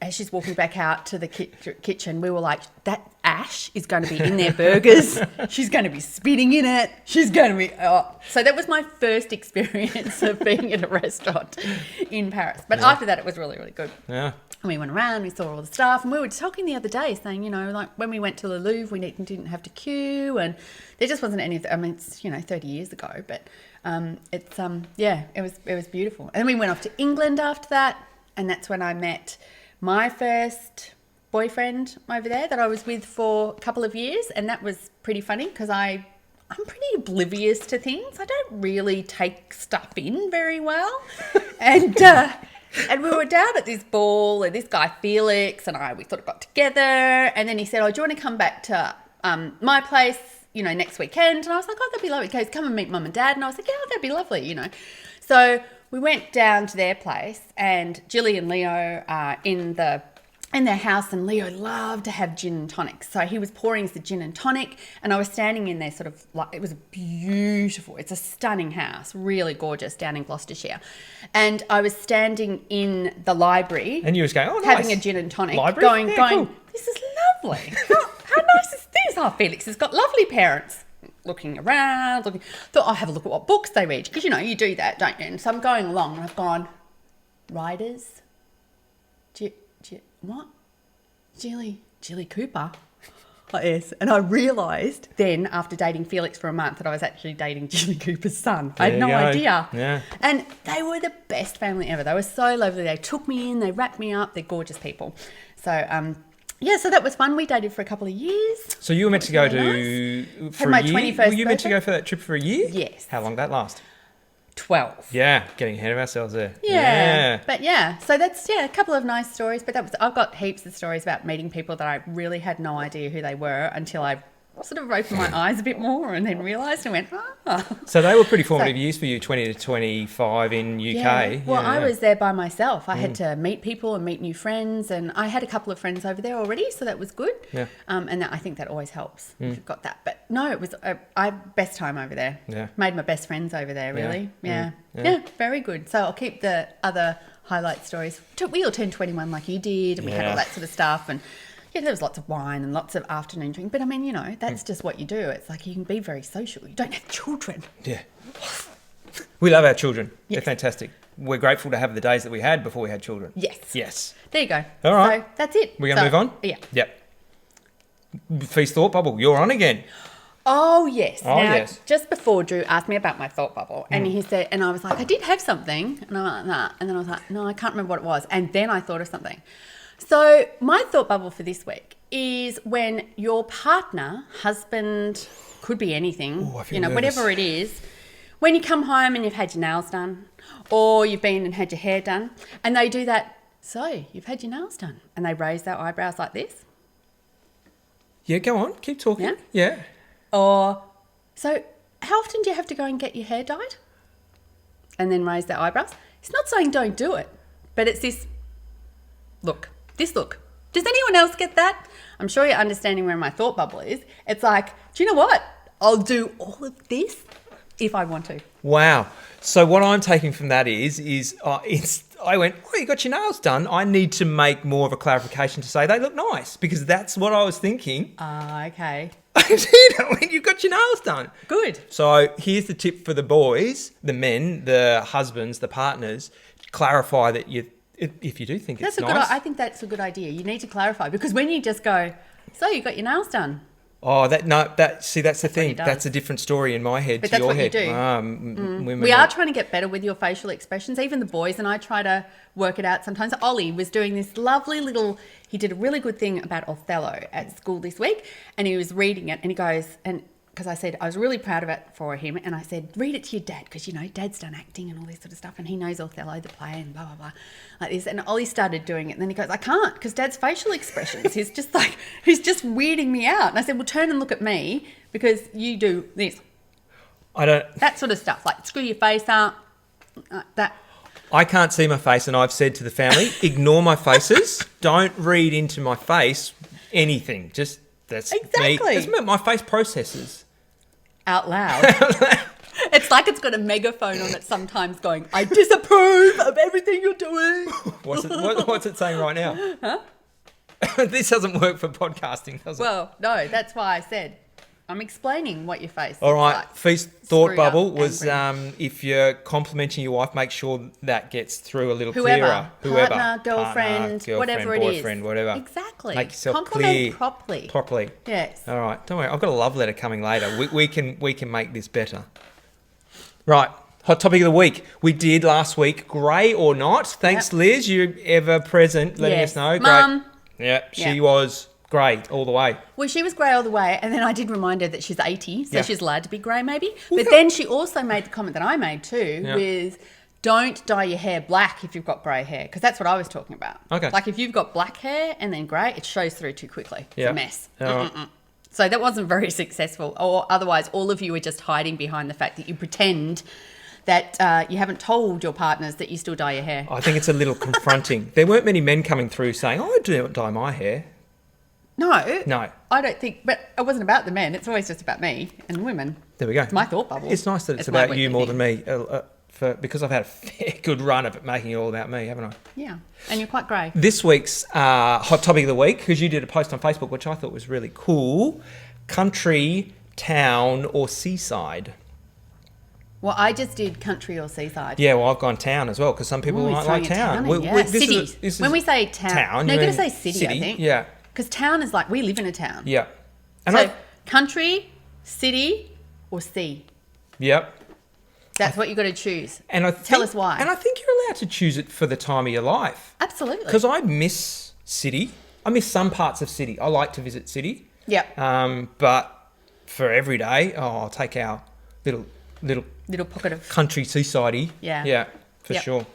[SPEAKER 2] as she's walking back out to the kitchen, we were like, that ash is going to be in their burgers. She's going to be spitting in it. She's going to be... So that was my first experience of being in a restaurant in Paris. But after that, it was really, really good.
[SPEAKER 1] Yeah.
[SPEAKER 2] And we went around, we saw all the stuff, and we were talking the other day saying, like when we went to the Louvre, we didn't have to queue, and there just wasn't anything. I mean, it's, 30 years ago, but it was beautiful. And then we went off to England after that, and that's when I met my first boyfriend over there that I was with for a couple of years, and that was pretty funny because I'm pretty oblivious to things. I don't really take stuff in very well. And we were down at this ball, and this guy Felix and we sort of got together, and then he said, do you want to come back to my place, next weekend? And I was like, that'd be lovely. He goes, come and meet Mum and Dad. And I was like, yeah, that'd be lovely, So we went down to their place, and Jilly and Leo are in their house, and Leo loved to have gin and tonic. So he was pouring us the gin and tonic, and I was standing in there sort of like, it was beautiful. It's a stunning house, really gorgeous, down in Gloucestershire. And I was standing in the library.
[SPEAKER 1] And you was going, nice.
[SPEAKER 2] Having a gin and tonic.
[SPEAKER 1] Library?
[SPEAKER 2] Going,
[SPEAKER 1] cool.
[SPEAKER 2] This is lovely. How nice is this? Oh, Felix has got lovely parents. Looking around, thought I'll have a look at what books they read. Because, you do that, don't you? And so I'm going along and I've gone, Riders? What? Jilly Cooper? Oh, yes. And I realised then, after dating Felix for a month, that I was actually dating Jilly Cooper's son. I had no idea.
[SPEAKER 1] Yeah.
[SPEAKER 2] And they were the best family ever. They were so lovely. They took me in, they wrapped me up. They're gorgeous people. So, Yeah, so that was fun. We dated for a couple of years.
[SPEAKER 1] So you were meant to go
[SPEAKER 2] really
[SPEAKER 1] for
[SPEAKER 2] my
[SPEAKER 1] a year?
[SPEAKER 2] 21st
[SPEAKER 1] Were you meant to
[SPEAKER 2] birthday.
[SPEAKER 1] go for that trip for a year?
[SPEAKER 2] Yes.
[SPEAKER 1] How long did that last?
[SPEAKER 2] 12.
[SPEAKER 1] Yeah, getting ahead of ourselves there.
[SPEAKER 2] Yeah. But yeah, so that's, a couple of nice stories. But I've got heaps of stories about meeting people that I really had no idea who they were until I sort of opened my eyes a bit more and then realised and went,
[SPEAKER 1] So they were pretty formative years for you, 20 to 25 in UK.
[SPEAKER 2] Yeah. Well, I
[SPEAKER 1] Yeah.
[SPEAKER 2] was there by myself. I had to meet people and meet new friends, and I had a couple of friends over there already, so that was good.
[SPEAKER 1] Yeah.
[SPEAKER 2] And I think that always helps if you've got that. But no, it was best time over there.
[SPEAKER 1] Yeah.
[SPEAKER 2] Made my best friends over there, really.
[SPEAKER 1] Yeah.
[SPEAKER 2] Yeah, very good. So I'll keep the other highlight stories. We all turned 21 like you did, and we had all that sort of stuff, and yeah, there was lots of wine and lots of afternoon drink. But I mean, that's just what you do. It's like you can be very social. You don't have children.
[SPEAKER 1] Yeah. We love our children.
[SPEAKER 2] Yes.
[SPEAKER 1] They're fantastic. We're grateful to have the days that we had before we had children.
[SPEAKER 2] Yes.
[SPEAKER 1] Yes.
[SPEAKER 2] There you go.
[SPEAKER 1] All right.
[SPEAKER 2] So that's it.
[SPEAKER 1] We're going to move on?
[SPEAKER 2] Yeah.
[SPEAKER 1] Yep. Feast Thought Bubble, you're on again.
[SPEAKER 2] Oh, yes.
[SPEAKER 1] Oh,
[SPEAKER 2] now,
[SPEAKER 1] yes.
[SPEAKER 2] just before Drew asked me about my thought bubble, and he said, and I was like, I did have something. And I'm like, nah. And then I was like, no, I can't remember what it was. And then I thought of something. So my thought bubble for this week is when your partner, husband, could be anything,
[SPEAKER 1] Ooh, I feel nervous.
[SPEAKER 2] whatever it is, when you come home and you've had your nails done, or you've been and had your hair done, and they do that, so you've had your nails done, and they raise their eyebrows like this.
[SPEAKER 1] Yeah, go on. Keep talking.
[SPEAKER 2] Yeah?
[SPEAKER 1] Yeah.
[SPEAKER 2] Or, so how often do you have to go and get your hair dyed? And then raise their eyebrows? It's not saying don't do it, but it's this look. This look. Does anyone else get that? I'm sure you're understanding where my thought bubble is. It's like, do you know what? I'll do all of this if I want to.
[SPEAKER 1] Wow. So what I'm taking from that is I went, oh, you got your nails done. I need to make more of a clarification to say they look nice, because that's what I was thinking.
[SPEAKER 2] Okay.
[SPEAKER 1] I did. When you got your nails done.
[SPEAKER 2] Good.
[SPEAKER 1] So here's the tip for the boys, the men, the husbands, the partners. Clarify that if you do think
[SPEAKER 2] That's
[SPEAKER 1] it's
[SPEAKER 2] a
[SPEAKER 1] nice.
[SPEAKER 2] good. I think that's a good idea. You need to clarify, because when you just go, so you got your nails done.
[SPEAKER 1] Oh, that's the thing.
[SPEAKER 2] he does.
[SPEAKER 1] That's a different story in my head
[SPEAKER 2] But
[SPEAKER 1] to
[SPEAKER 2] that's
[SPEAKER 1] your
[SPEAKER 2] what you
[SPEAKER 1] head.
[SPEAKER 2] do.
[SPEAKER 1] Women
[SPEAKER 2] We are trying to get better with your facial expressions. Even the boys and I try to work it out sometimes. Ollie was doing this lovely little, he did a really good thing about Othello at school this week, and he was reading it, and he goes, and because I said I was really proud of it for him, and I said, read it to your dad, because Dad's done acting and all this sort of stuff, and he knows Othello the play and blah blah blah like this. And Ollie started doing it, and then he goes, I can't, because Dad's facial expressions, he's just weirding me out. And I said, well, turn and look at me, because you do this, that sort of stuff, like screw your face up, that.
[SPEAKER 1] I can't see my face, and I've said to the family, ignore my faces. Don't read into my face anything. Just that's
[SPEAKER 2] Exactly.
[SPEAKER 1] me. That's my face processes.
[SPEAKER 2] Out loud. It's like it's got a megaphone on it sometimes going, I disapprove of everything you're doing.
[SPEAKER 1] What's it saying right now? Huh? This doesn't work for podcasting, does it?
[SPEAKER 2] Well, no, that's why I said I'm explaining what your face
[SPEAKER 1] All
[SPEAKER 2] looks
[SPEAKER 1] right.
[SPEAKER 2] like.
[SPEAKER 1] Feast Thought
[SPEAKER 2] Screwed up,
[SPEAKER 1] Bubble was
[SPEAKER 2] angry.
[SPEAKER 1] if you're complimenting your wife, make sure that gets through a little
[SPEAKER 2] Whoever,
[SPEAKER 1] clearer.
[SPEAKER 2] partner, girlfriend, whatever it is.
[SPEAKER 1] boyfriend, whatever.
[SPEAKER 2] Exactly.
[SPEAKER 1] Make yourself
[SPEAKER 2] Compliment
[SPEAKER 1] clear
[SPEAKER 2] properly. Yes.
[SPEAKER 1] All right. Don't worry. I've got a love letter coming later. We can make this better. Right. Hot topic of the week. We did last week. Grey or not? Thanks,
[SPEAKER 2] Yep.
[SPEAKER 1] Liz. You're ever present, letting
[SPEAKER 2] Yes.
[SPEAKER 1] us know.
[SPEAKER 2] Mum.
[SPEAKER 1] Great. Yeah. She
[SPEAKER 2] Yeah.
[SPEAKER 1] was grey all the way.
[SPEAKER 2] Well, she was grey all the way, and then I did remind her that she's 80, so
[SPEAKER 1] Yeah.
[SPEAKER 2] she's allowed to be grey maybe.
[SPEAKER 1] Well,
[SPEAKER 2] But
[SPEAKER 1] yeah.
[SPEAKER 2] then she also made the comment that I made too,
[SPEAKER 1] Yeah.
[SPEAKER 2] with don't dye your hair black if you've got grey hair, because that's what I was talking about.
[SPEAKER 1] Okay.
[SPEAKER 2] Like if you've got black hair and then grey, it shows through too quickly. It's
[SPEAKER 1] Yeah.
[SPEAKER 2] a mess.
[SPEAKER 1] All right.
[SPEAKER 2] So that wasn't very successful, or otherwise all of you are just hiding behind the fact that you pretend that you haven't told your partners that you still dye your hair.
[SPEAKER 1] I think it's a little confronting. There weren't many men coming through saying, "Oh, I don't dye my hair."
[SPEAKER 2] No. I don't think, but it wasn't about the men. It's always just about me and women.
[SPEAKER 1] There we go.
[SPEAKER 2] It's my thought bubble.
[SPEAKER 1] It's nice that it's
[SPEAKER 2] my
[SPEAKER 1] about you
[SPEAKER 2] weekly
[SPEAKER 1] more
[SPEAKER 2] thing.
[SPEAKER 1] than me, because I've had a fair good run of it making it all about me, haven't I?
[SPEAKER 2] Yeah, and you're quite grey.
[SPEAKER 1] This week's hot topic of the week, because you did a post on Facebook, which I thought was really cool: country, town, or seaside.
[SPEAKER 2] Well, I just did country or seaside.
[SPEAKER 1] Yeah, well, I've gone town as well, because some people
[SPEAKER 2] Ooh,
[SPEAKER 1] might
[SPEAKER 2] throwing
[SPEAKER 1] like
[SPEAKER 2] a
[SPEAKER 1] town.
[SPEAKER 2] in, yeah. Cities.
[SPEAKER 1] This is
[SPEAKER 2] when we say town, no,
[SPEAKER 1] you
[SPEAKER 2] you're going to
[SPEAKER 1] mean
[SPEAKER 2] say city, I think.
[SPEAKER 1] Yeah,
[SPEAKER 2] Because town is like, we live in a town.
[SPEAKER 1] yeah. And
[SPEAKER 2] So country, city, or sea.
[SPEAKER 1] Yep.
[SPEAKER 2] That's what you've got to choose.
[SPEAKER 1] And
[SPEAKER 2] Tell us why.
[SPEAKER 1] And I think you're allowed to choose it for the time of your life.
[SPEAKER 2] Absolutely.
[SPEAKER 1] Because I miss city. I miss some parts of city. I like to visit city.
[SPEAKER 2] Yep.
[SPEAKER 1] But for every day, I'll take our little
[SPEAKER 2] Pocket of...
[SPEAKER 1] country seasidey.
[SPEAKER 2] Yeah.
[SPEAKER 1] Yeah, for
[SPEAKER 2] Yep.
[SPEAKER 1] sure.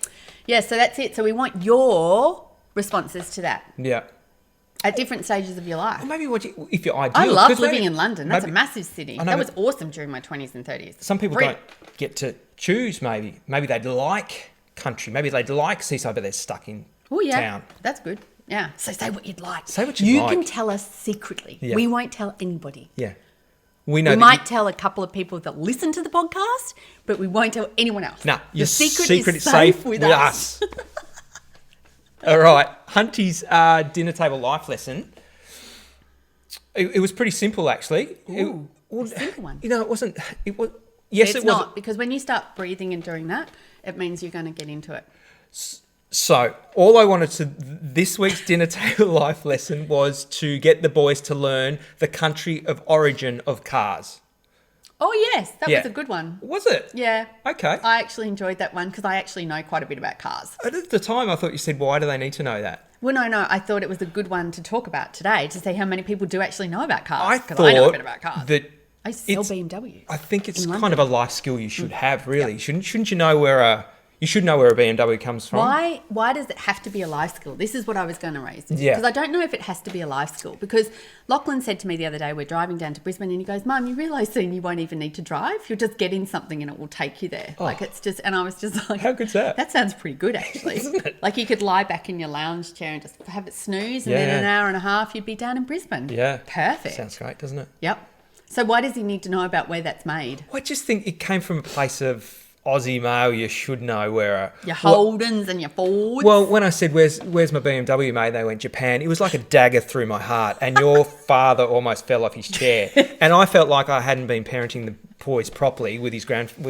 [SPEAKER 2] Yeah, so that's it. So we want your responses to that
[SPEAKER 1] Yeah.
[SPEAKER 2] at different stages of your life.
[SPEAKER 1] Or maybe if you're ideal.
[SPEAKER 2] I love
[SPEAKER 1] 'cause
[SPEAKER 2] living
[SPEAKER 1] maybe-
[SPEAKER 2] in London. That's a
[SPEAKER 1] maybe-
[SPEAKER 2] massive city.
[SPEAKER 1] I know,
[SPEAKER 2] That was
[SPEAKER 1] but-
[SPEAKER 2] awesome during my 20s and 30s.
[SPEAKER 1] Some people
[SPEAKER 2] Brilliant.
[SPEAKER 1] don't get to choose, maybe. Maybe they'd like country. Maybe they'd like seaside, but they're stuck in
[SPEAKER 2] Oh, yeah.
[SPEAKER 1] town.
[SPEAKER 2] That's good. Yeah. So say what you'd like.
[SPEAKER 1] Say what you'd
[SPEAKER 2] You
[SPEAKER 1] like.
[SPEAKER 2] can tell us secretly.
[SPEAKER 1] Yeah.
[SPEAKER 2] We won't tell anybody.
[SPEAKER 1] Yeah. We know
[SPEAKER 2] We
[SPEAKER 1] that
[SPEAKER 2] might tell a couple of people that listen to the podcast, but we won't tell anyone else.
[SPEAKER 1] No,
[SPEAKER 2] Your secret is
[SPEAKER 1] is
[SPEAKER 2] safe with us.
[SPEAKER 1] All right. Hunty's dinner table life lesson. It was pretty simple, actually.
[SPEAKER 2] Ooh, a simple one.
[SPEAKER 1] You know, it wasn't. It was. Yes,
[SPEAKER 2] It's
[SPEAKER 1] it was.
[SPEAKER 2] not, because when you start breathing and doing that, it means you're going to get into it.
[SPEAKER 1] So, all I wanted to this week's dinner table life lesson was to get the boys to learn the country of origin of cars.
[SPEAKER 2] Oh, yes. That
[SPEAKER 1] Yeah.
[SPEAKER 2] was a good one.
[SPEAKER 1] Was it?
[SPEAKER 2] Yeah.
[SPEAKER 1] Okay.
[SPEAKER 2] I actually enjoyed that one because I actually know quite a bit about cars.
[SPEAKER 1] At the time, I thought you said, why do they need to know that?
[SPEAKER 2] Well, no. I thought it was a good one to talk about today to see how many people do actually know about cars.
[SPEAKER 1] I
[SPEAKER 2] 'cause
[SPEAKER 1] thought
[SPEAKER 2] I know a bit about cars.
[SPEAKER 1] that
[SPEAKER 2] I sell
[SPEAKER 1] it's-
[SPEAKER 2] BMWs.
[SPEAKER 1] I think it's
[SPEAKER 2] in
[SPEAKER 1] kind
[SPEAKER 2] London.
[SPEAKER 1] of a life skill you should have, really. Shouldn't you know where you should know where a BMW comes from?
[SPEAKER 2] Why does it have to be a life skill? This is what I was going to raise.
[SPEAKER 1] Yeah.
[SPEAKER 2] Because I don't know if it has to be a life skill. Because Lachlan said to me the other day, we're driving down to Brisbane, and he goes, Mum, you realise soon you won't even need to drive? You'll just get in something and it will take you there. Like it's just, and I was just like,
[SPEAKER 1] How good's that?
[SPEAKER 2] That sounds pretty good, actually.
[SPEAKER 1] Isn't it?
[SPEAKER 2] Like you could lie back in your lounge chair and just have it snooze, and then
[SPEAKER 1] Yeah.
[SPEAKER 2] in an hour and a half you'd be down in Brisbane.
[SPEAKER 1] Yeah.
[SPEAKER 2] Perfect.
[SPEAKER 1] Sounds great, doesn't it?
[SPEAKER 2] Yep. So why does he need to know about where that's made?
[SPEAKER 1] Well, I just think it came from a place of Aussie male. You should know where.
[SPEAKER 2] Your Holdens and your Fords.
[SPEAKER 1] Well, when I said, where's my BMW made, they went, Japan. It was like a dagger through my heart. And your father almost fell off his chair. And I felt like I hadn't been parenting the boys properly with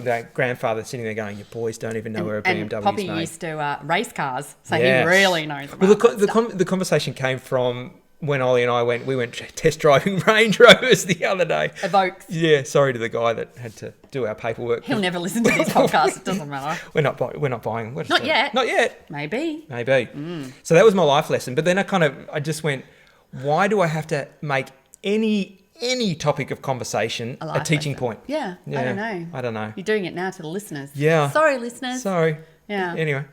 [SPEAKER 1] that grandfather sitting there going, your boys don't even know where a BMW
[SPEAKER 2] and Poppy
[SPEAKER 1] is made.
[SPEAKER 2] used to race cars, so
[SPEAKER 1] Yes.
[SPEAKER 2] he really knows about
[SPEAKER 1] Well,
[SPEAKER 2] that
[SPEAKER 1] the conversation came from when Ollie and I went test driving Range Rovers the other day.
[SPEAKER 2] Evokes.
[SPEAKER 1] Yeah, sorry to the guy that had to do our paperwork.
[SPEAKER 2] He'll never listen to this podcast. It doesn't matter.
[SPEAKER 1] We're not buying.
[SPEAKER 2] Not yet.
[SPEAKER 1] Not yet.
[SPEAKER 2] Maybe.
[SPEAKER 1] Maybe. So that was my life lesson. But then I just went, why do I have to make any topic of conversation a
[SPEAKER 2] life
[SPEAKER 1] teaching
[SPEAKER 2] lesson.
[SPEAKER 1] point?
[SPEAKER 2] Yeah, I don't know.
[SPEAKER 1] I don't know.
[SPEAKER 2] You're doing it now to the listeners.
[SPEAKER 1] Yeah.
[SPEAKER 2] Sorry, listeners.
[SPEAKER 1] Sorry.
[SPEAKER 2] Yeah.
[SPEAKER 1] Anyway.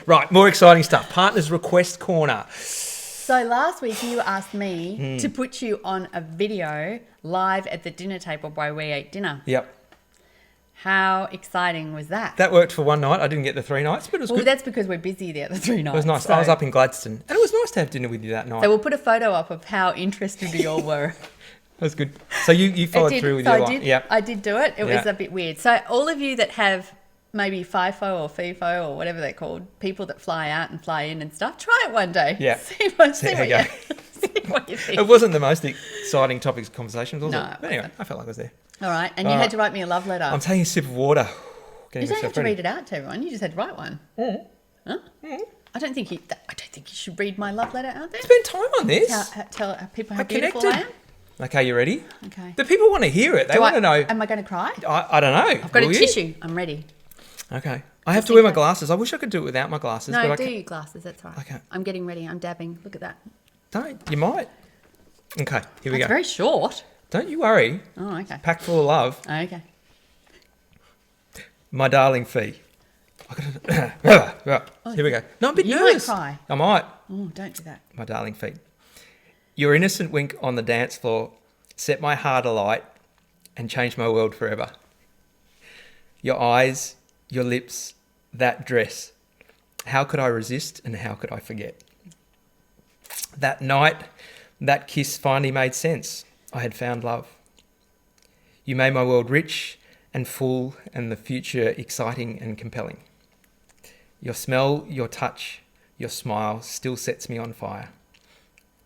[SPEAKER 1] Right, more exciting stuff. Partners Request Corner.
[SPEAKER 2] So last week you asked me to put you on a video live at the dinner table while we ate dinner.
[SPEAKER 1] Yep.
[SPEAKER 2] How exciting was that?
[SPEAKER 1] That worked for one night. I didn't get the 3 nights, but it was
[SPEAKER 2] Well,
[SPEAKER 1] good.
[SPEAKER 2] that's because we're busy the other 3 nights.
[SPEAKER 1] It was nice.
[SPEAKER 2] So,
[SPEAKER 1] I was up in Gladstone. And it was nice to have dinner with you that night.
[SPEAKER 2] So we'll put a photo up of how interested we all were.
[SPEAKER 1] That was good. So you followed through with your line. Yep.
[SPEAKER 2] I did do it. It was
[SPEAKER 1] Yeah.
[SPEAKER 2] a bit weird. So all of you that have maybe FIFO or FIFO or whatever they're called, people that fly out and fly in and stuff, try it one day.
[SPEAKER 1] Yeah.
[SPEAKER 2] See what
[SPEAKER 1] how you
[SPEAKER 2] you,
[SPEAKER 1] go.
[SPEAKER 2] see what you think.
[SPEAKER 1] It wasn't the most exciting topics of conversations, was
[SPEAKER 2] No,
[SPEAKER 1] it?
[SPEAKER 2] it
[SPEAKER 1] But anyway,
[SPEAKER 2] wasn't.
[SPEAKER 1] I felt like I was there.
[SPEAKER 2] All right. And you
[SPEAKER 1] All
[SPEAKER 2] had
[SPEAKER 1] right.
[SPEAKER 2] to write me a love letter.
[SPEAKER 1] I'm taking a sip of water.
[SPEAKER 2] You
[SPEAKER 1] Getting
[SPEAKER 2] don't have
[SPEAKER 1] myself
[SPEAKER 2] to
[SPEAKER 1] ready.
[SPEAKER 2] read it out to everyone. You just had to write one. Huh? I don't think you should read my love letter out there.
[SPEAKER 1] Spend time on this.
[SPEAKER 2] Tell people how
[SPEAKER 1] I
[SPEAKER 2] beautiful I am.
[SPEAKER 1] connected. Okay, you ready?
[SPEAKER 2] Okay.
[SPEAKER 1] The people want to hear it. They want to know.
[SPEAKER 2] Am I going to cry?
[SPEAKER 1] I don't know.
[SPEAKER 2] I've got a
[SPEAKER 1] Will you?
[SPEAKER 2] tissue. I'm ready.
[SPEAKER 1] Okay. I have to wear my glasses. I wish I could do it without my glasses.
[SPEAKER 2] No,
[SPEAKER 1] but I
[SPEAKER 2] do
[SPEAKER 1] can't.
[SPEAKER 2] your glasses. That's right.
[SPEAKER 1] Okay.
[SPEAKER 2] I'm getting ready. I'm dabbing. Look at that.
[SPEAKER 1] Don't. You might. Okay, here we
[SPEAKER 2] It's
[SPEAKER 1] go.
[SPEAKER 2] very short.
[SPEAKER 1] Don't you worry.
[SPEAKER 2] Oh, okay.
[SPEAKER 1] Packed full of love.
[SPEAKER 2] Okay.
[SPEAKER 1] My darling Fee. Right, here we go. No, I'm a bit
[SPEAKER 2] You might
[SPEAKER 1] nervous.
[SPEAKER 2] cry.
[SPEAKER 1] I might.
[SPEAKER 2] Oh, don't do that.
[SPEAKER 1] My darling Fee. Your innocent wink on the dance floor set my heart alight and changed my world forever. Your eyes, your lips, that dress. How could I resist and how could I forget? That night, that kiss finally made sense. I had found love. You made my world rich and full and the future exciting and compelling. Your smell, your touch, your smile still sets me on fire.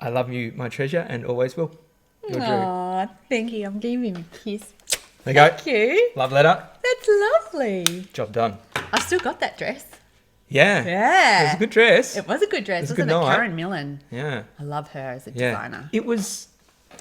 [SPEAKER 1] I love you, my treasure, and always will. Your Drew.
[SPEAKER 2] Oh, thank you. I'm giving him a kiss.
[SPEAKER 1] There you go.
[SPEAKER 2] Thank you.
[SPEAKER 1] Love letter.
[SPEAKER 2] That's lovely.
[SPEAKER 1] Job done.
[SPEAKER 2] I've still got that dress.
[SPEAKER 1] Yeah.
[SPEAKER 2] Yeah.
[SPEAKER 1] It was a good dress.
[SPEAKER 2] It was a good dress,
[SPEAKER 1] It was a
[SPEAKER 2] wasn't
[SPEAKER 1] good
[SPEAKER 2] it?
[SPEAKER 1] night.
[SPEAKER 2] Karen Millen.
[SPEAKER 1] Yeah.
[SPEAKER 2] I love her as a
[SPEAKER 1] Yeah.
[SPEAKER 2] designer.
[SPEAKER 1] It was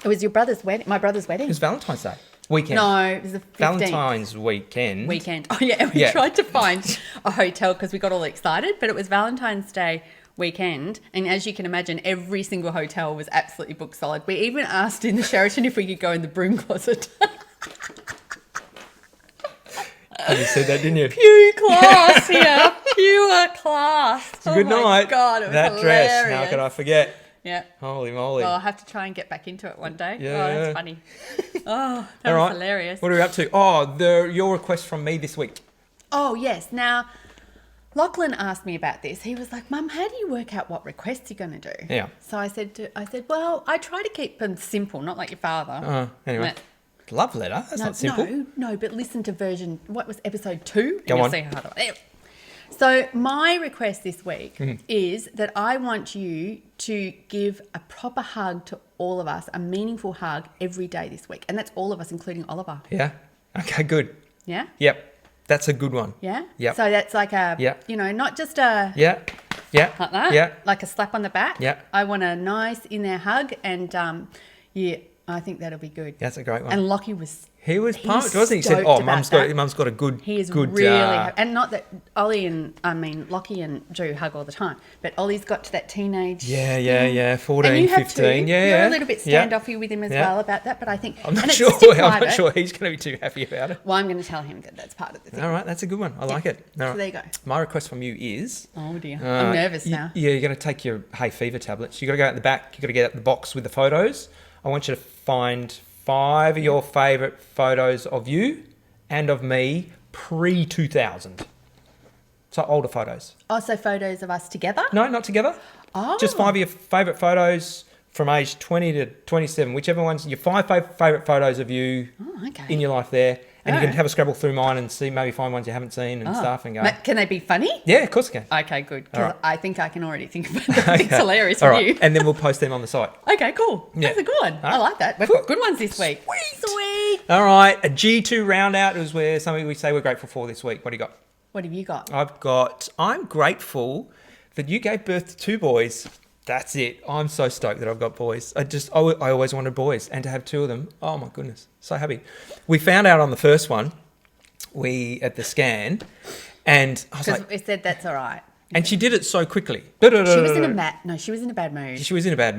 [SPEAKER 2] Your brother's wedding. My brother's wedding.
[SPEAKER 1] Valentine's Day. Weekend.
[SPEAKER 2] No, it was the 15th.
[SPEAKER 1] Valentine's weekend.
[SPEAKER 2] Weekend. Oh, yeah. We
[SPEAKER 1] Yeah.
[SPEAKER 2] tried to find a hotel because we got all excited, but it was Valentine's Day weekend, and as you can imagine, every single hotel was absolutely booked solid. We even asked in the Sheraton if we could go in the broom closet.
[SPEAKER 1] You said that, didn't you?
[SPEAKER 2] Pure class here. Pure class.
[SPEAKER 1] Good
[SPEAKER 2] my
[SPEAKER 1] night.
[SPEAKER 2] God, it was
[SPEAKER 1] that
[SPEAKER 2] hilarious.
[SPEAKER 1] dress. How could I forget?
[SPEAKER 2] Yeah.
[SPEAKER 1] Holy moly.
[SPEAKER 2] Well, I'll have to try and get back into it one day.
[SPEAKER 1] Yeah.
[SPEAKER 2] Oh, that's funny. Oh, that
[SPEAKER 1] All
[SPEAKER 2] was
[SPEAKER 1] right.
[SPEAKER 2] hilarious.
[SPEAKER 1] What are we up to? Oh, your request from me this week.
[SPEAKER 2] Oh, yes. Now, Lachlan asked me about this. He was like, Mum, how do you work out what requests you're going to do?
[SPEAKER 1] Yeah.
[SPEAKER 2] So I said, well, I try to keep them simple, not like your father.
[SPEAKER 1] Anyway. Love letter. That's not simple.
[SPEAKER 2] No, but listen to what was episode 2?
[SPEAKER 1] Go
[SPEAKER 2] and
[SPEAKER 1] on.
[SPEAKER 2] You'll see how hard it was. So my request this week is that I want you to give a proper hug to all of us, a meaningful hug every day this week. And that's all of us, including Oliver.
[SPEAKER 1] Yeah. Okay, good.
[SPEAKER 2] Yeah?
[SPEAKER 1] Yep. That's a good one.
[SPEAKER 2] Yeah?
[SPEAKER 1] Yep.
[SPEAKER 2] So that's like not just a...
[SPEAKER 1] Yeah. Yeah.
[SPEAKER 2] Like that?
[SPEAKER 1] Yeah.
[SPEAKER 2] Like a slap on the back?
[SPEAKER 1] Yeah.
[SPEAKER 2] I want a nice in there hug, and I think that'll be good.
[SPEAKER 1] That's a great one.
[SPEAKER 2] And Lockie was...
[SPEAKER 1] He was pumped, wasn't he? He said,
[SPEAKER 2] stoked
[SPEAKER 1] "Oh,
[SPEAKER 2] about
[SPEAKER 1] Mum's got a good,
[SPEAKER 2] He is
[SPEAKER 1] good,
[SPEAKER 2] really happy. And not that Lockie and Drew hug all the time, but Ollie's got to that teenage...
[SPEAKER 1] Yeah. 14,
[SPEAKER 2] and you
[SPEAKER 1] 15.
[SPEAKER 2] have too.
[SPEAKER 1] Yeah,
[SPEAKER 2] You're a little bit
[SPEAKER 1] Yeah.
[SPEAKER 2] standoffy with him as
[SPEAKER 1] Yeah.
[SPEAKER 2] well about that, but I think...
[SPEAKER 1] I'm not
[SPEAKER 2] and it's
[SPEAKER 1] sure.
[SPEAKER 2] just in
[SPEAKER 1] I'm not
[SPEAKER 2] private.
[SPEAKER 1] sure he's going to be too happy about it.
[SPEAKER 2] Well, I'm going to tell him that that's part of the thing.
[SPEAKER 1] All right, that's a good one. I like it. All right.
[SPEAKER 2] So there you go.
[SPEAKER 1] My request from you is...
[SPEAKER 2] Oh, dear. I'm nervous now.
[SPEAKER 1] Yeah, you're going to take your hay fever tablets. You've got to go out the back. You've got to get out the box with the photos. I want you to find 5 of your favourite photos of you and of me pre-2000. So older photos.
[SPEAKER 2] Oh, so photos of us together?
[SPEAKER 1] No, not together.
[SPEAKER 2] Oh.
[SPEAKER 1] Just 5 of your favourite photos from age 20 to 27. Whichever one's your 5 favourite photos of you in your life there. And you can have a scrabble through mine and see, maybe find ones you haven't seen and stuff and go.
[SPEAKER 2] Can they be funny?
[SPEAKER 1] Yeah, of course I can.
[SPEAKER 2] Okay, good. Because
[SPEAKER 1] All right.
[SPEAKER 2] I think I can already think about that. It's hilarious
[SPEAKER 1] All
[SPEAKER 2] for
[SPEAKER 1] right.
[SPEAKER 2] you.
[SPEAKER 1] And then we'll post them on the site.
[SPEAKER 2] Okay, cool.
[SPEAKER 1] Yeah.
[SPEAKER 2] That's a good one.
[SPEAKER 1] All
[SPEAKER 2] I
[SPEAKER 1] right.
[SPEAKER 2] like that. We've got good ones this week. Sweet.
[SPEAKER 1] All right. A G2 round out is where something we say we're grateful for this week. What do you got?
[SPEAKER 2] What have you got?
[SPEAKER 1] I'm grateful that you gave birth to 2 boys. That's it. I'm so stoked that I've got boys. I always wanted boys, and to have 2 of them, oh my goodness, so happy. We found out on the first one, at the scan, and I was
[SPEAKER 2] Because
[SPEAKER 1] like,
[SPEAKER 2] we said that's all right.
[SPEAKER 1] and she did it so quickly.
[SPEAKER 2] She was in a bad mood.
[SPEAKER 1] She was in a bad mood.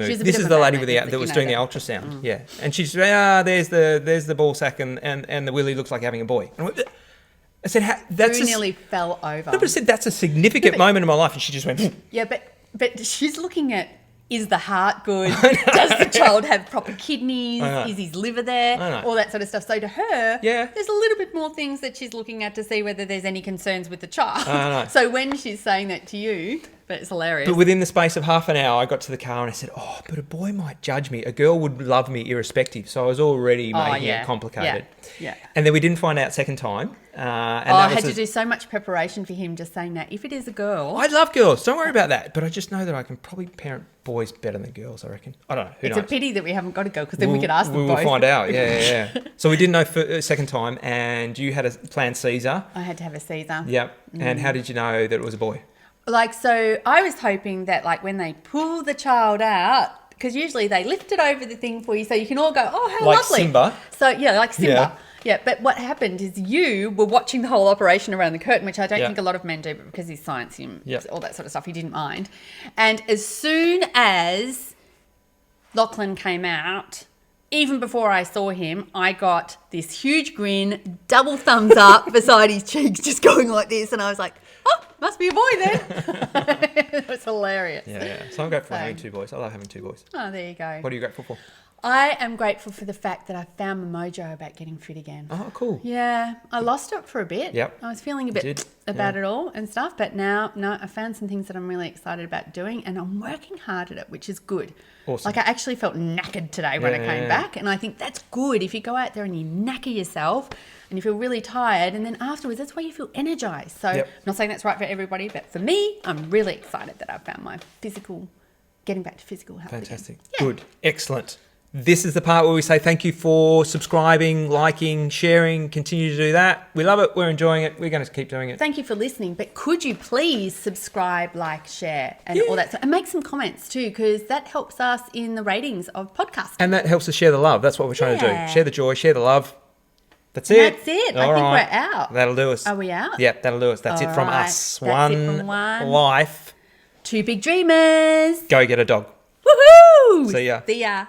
[SPEAKER 2] She was a
[SPEAKER 1] This
[SPEAKER 2] bit
[SPEAKER 1] is
[SPEAKER 2] of a
[SPEAKER 1] the
[SPEAKER 2] bad
[SPEAKER 1] lady
[SPEAKER 2] mood,
[SPEAKER 1] that was doing the ultrasound. Yeah, and she's there's the ball sack and the willy looks like having a boy. And I said, that's
[SPEAKER 2] Drew nearly fell over.
[SPEAKER 1] No, but I said that's a significant moment in my life, and she just went.
[SPEAKER 2] Yeah, but she's looking at, is the heart good? Does the child have proper kidneys? Is his liver there? All that sort of stuff. So to her, there's a little bit more things that she's looking at to see whether there's any concerns with the child. So when she's saying that to you, but it's hilarious.
[SPEAKER 1] But within the space of half an hour, I got to the car and I said, oh, but a boy might judge me. A girl would love me irrespective. So I was already making it complicated.
[SPEAKER 2] Yeah.
[SPEAKER 1] And then we didn't find out second time.
[SPEAKER 2] I had to do so much preparation for him just saying that if it is a girl...
[SPEAKER 1] I love girls. Don't worry about that. But I just know that I can probably parent boys better than girls, I reckon. I don't know. Who knows?
[SPEAKER 2] It's a pity that we haven't got a girl, because then we could ask them
[SPEAKER 1] We'll
[SPEAKER 2] both.
[SPEAKER 1] find out. Yeah. So we didn't know for second time, and you had a planned Caesar.
[SPEAKER 2] I had to have a Caesar.
[SPEAKER 1] Yep. And how did you know that it was a boy?
[SPEAKER 2] So I was hoping that when they pull the child out, because usually they lift it over the thing for you so you can all go, oh, how
[SPEAKER 1] Like
[SPEAKER 2] lovely.
[SPEAKER 1] Simba.
[SPEAKER 2] So, yeah, like Simba.
[SPEAKER 1] Yeah.
[SPEAKER 2] Yeah, but what happened is you were watching the whole operation around the curtain, which I don't
[SPEAKER 1] Yeah.
[SPEAKER 2] think a lot of men do, but because he's science,
[SPEAKER 1] Yeah.
[SPEAKER 2] all that sort of stuff, he didn't mind. And as soon as Lachlan came out, even before I saw him, I got this huge grin, double thumbs up beside his cheeks, just going like this. And I was like, oh, must be a boy then. It was hilarious.
[SPEAKER 1] Yeah. So I'm grateful for having 2 boys. I love having 2 boys.
[SPEAKER 2] Oh, there you go.
[SPEAKER 1] What are you grateful for?
[SPEAKER 2] I am grateful for the fact that I found my mojo about getting fit again.
[SPEAKER 1] Oh, cool.
[SPEAKER 2] Yeah, I lost it for a bit.
[SPEAKER 1] Yep.
[SPEAKER 2] I was feeling a bit about it all and stuff, but now, I found some things that I'm really excited about doing, and I'm working hard at it, which is good.
[SPEAKER 1] Awesome.
[SPEAKER 2] Like, I actually felt knackered today when I came back, and I think that's good. If you go out there and you knacker yourself and you feel really tired, and then afterwards, that's why you feel energized. So I'm not saying that's right for everybody, but for me, I'm really excited that I've found my getting back to physical health.
[SPEAKER 1] Fantastic.
[SPEAKER 2] Again. Yeah.
[SPEAKER 1] Good. Excellent. This is the part where we say thank you for subscribing, liking, sharing. Continue to do that. We love it. We're enjoying it. We're going to keep doing it.
[SPEAKER 2] Thank you for listening. But could you please subscribe, like, share, and all that stuff, and make some comments too, because that helps us in the ratings of podcasts.
[SPEAKER 1] And that helps us share the love. That's what we're trying to
[SPEAKER 2] Yeah.
[SPEAKER 1] do. Share the joy, share the love. That's it.
[SPEAKER 2] That's it.
[SPEAKER 1] All
[SPEAKER 2] I think
[SPEAKER 1] right.
[SPEAKER 2] we're out.
[SPEAKER 1] That'll do us.
[SPEAKER 2] Are we out?
[SPEAKER 1] Yep, that'll do us. That's
[SPEAKER 2] All
[SPEAKER 1] it from
[SPEAKER 2] right.
[SPEAKER 1] us.
[SPEAKER 2] That's it from one
[SPEAKER 1] life
[SPEAKER 2] Two big dreamers.
[SPEAKER 1] Go get a dog.
[SPEAKER 2] Woohoo!
[SPEAKER 1] See ya.
[SPEAKER 2] See ya.